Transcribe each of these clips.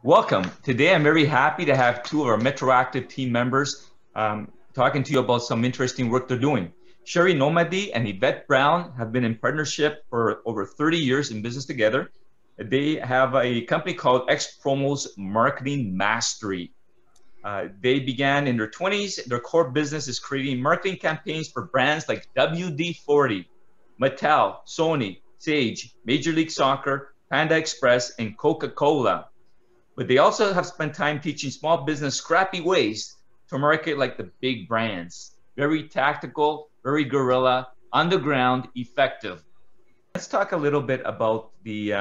Welcome. Today, I'm very happy to have two of our Metroactive team members talking to you about some interesting work they're doing. Sherry Nomadi and Yvette Brown have been in partnership for over 30 years in business together. They have a company called X Promos Marketing Mastery. They began in their 20s. Their core business is creating marketing campaigns for brands like WD40, Mattel, Sony, Sage, Major League Soccer, Panda Express, and Coca-Cola. But they also have spent time teaching small business scrappy ways to market like the big brands. Very tactical, very guerrilla, underground, effective. Let's talk a little bit about the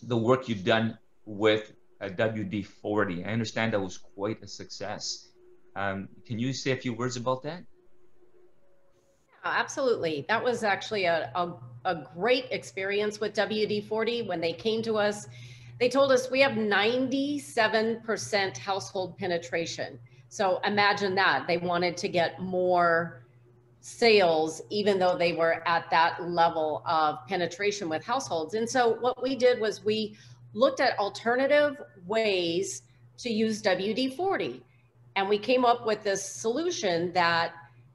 work you've done with WD40. I understand that was quite a success. Can you say a few words about that? Absolutely. That was actually a great experience with WD40. When they came to us, they told us we have 97% household penetration. So imagine that. They wanted to get more sales, even though they were at that level of penetration with households. And so what we did was we looked at alternative ways to use WD40. And we came up with this solution that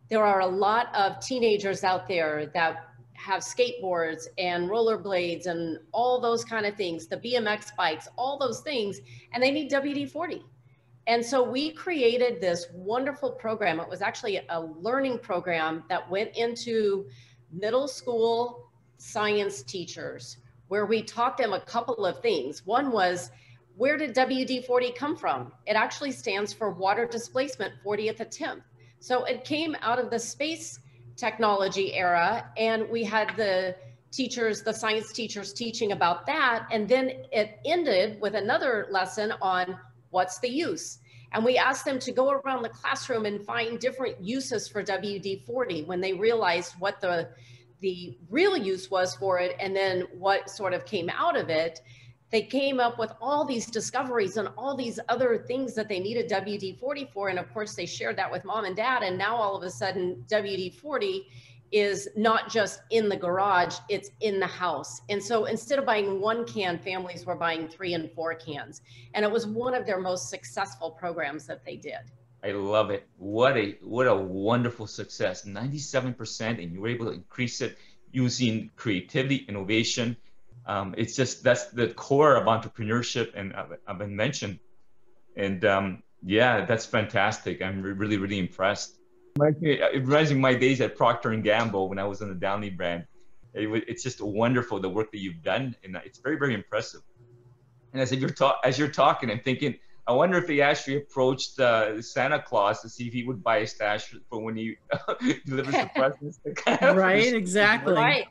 there are a lot of teenagers out there that have skateboards and rollerblades and all those kind of things, the BMX bikes, all those things, and they need WD-40. And so we created this wonderful program. It was actually a learning program that went into middle school science teachers, where we taught them a couple of things. One was, where did WD-40 come from? It actually stands for water displacement 40th attempt. So it came out of the space technology era, and we had the teachers, the science teachers, teaching about that. And then it ended with another lesson on what's the use. And we asked them to go around the classroom and find different uses for WD-40 when they realized what the real use was for it, and then what sort of came out of it. They came up with all these discoveries and all these other things that they needed WD-40 for. And of course, they shared that with mom and dad. And now all of a sudden, WD-40 is not just in the garage, it's in the house. And so instead of buying one can, families were buying 3 and 4 cans. And it was one of their most successful programs that they did. I love it. What a wonderful success. 97%, and you were able to increase it using creativity, innovation. It's just, that's the core of entrepreneurship and of invention. And yeah, that's fantastic. I'm really, really impressed. It reminds me of my days at Procter & Gamble when I was on the Downy brand. It's just wonderful, the work that you've done. And it's very, very impressive. And as you're talking, I'm thinking, I wonder if he actually approached Santa Claus to see if he would buy a stash for when he delivers the presents. Right, exactly. Right.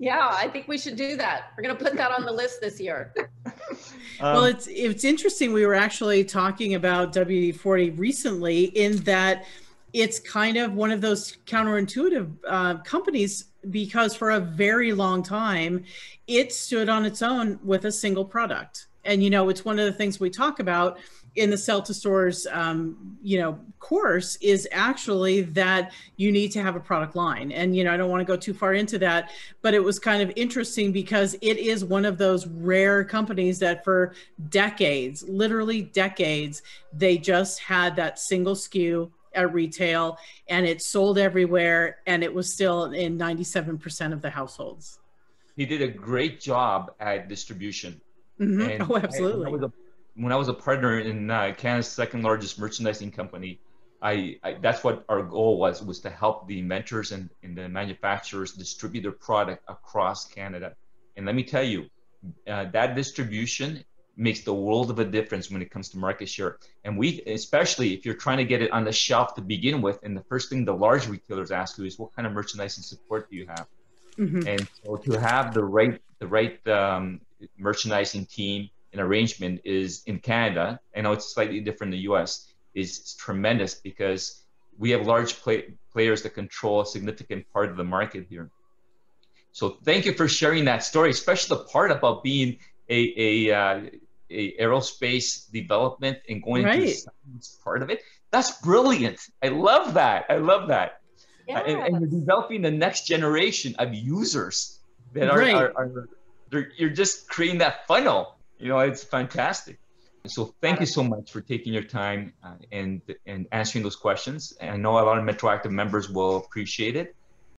Yeah, I think we should do that. We're going to put that on the list this year. Well, it's interesting. We were actually talking about WD-40 recently, in that it's kind of one of those counterintuitive companies, because for a very long time, it stood on its own with a single product. And, it's one of the things we talk about in the Sell to Stores, course, is actually that you need to have a product line. And, I don't want to go too far into that, but it was kind of interesting because it is one of those rare companies that for decades, literally decades, they just had that single SKU at retail, and it sold everywhere, and it was still in 97% of the households. He did a great job at distribution. Mm-hmm. And oh, absolutely. When I was a partner in Canada's second largest merchandising company, that's what our goal was to help the inventors and the manufacturers distribute their product across Canada. And let me tell you, that distribution makes the world of a difference when it comes to market share. And especially if you're trying to get it on the shelf to begin with, and the first thing the large retailers ask you is, what kind of merchandising support do you have? Mm-hmm. And so to have the right merchandising team and arrangement is in Canada, I know it's slightly different in the US, is tremendous, because we have large players that control a significant part of the market here. So thank you for sharing that story, especially the part about being a aerospace development and going to science part of it. That's brilliant. I love that. Yeah. And you're developing the next generation of users that you're just creating that funnel. You know, it's fantastic. So thank you so much for taking your time and answering those questions. And I know a lot of Metroactive members will appreciate it.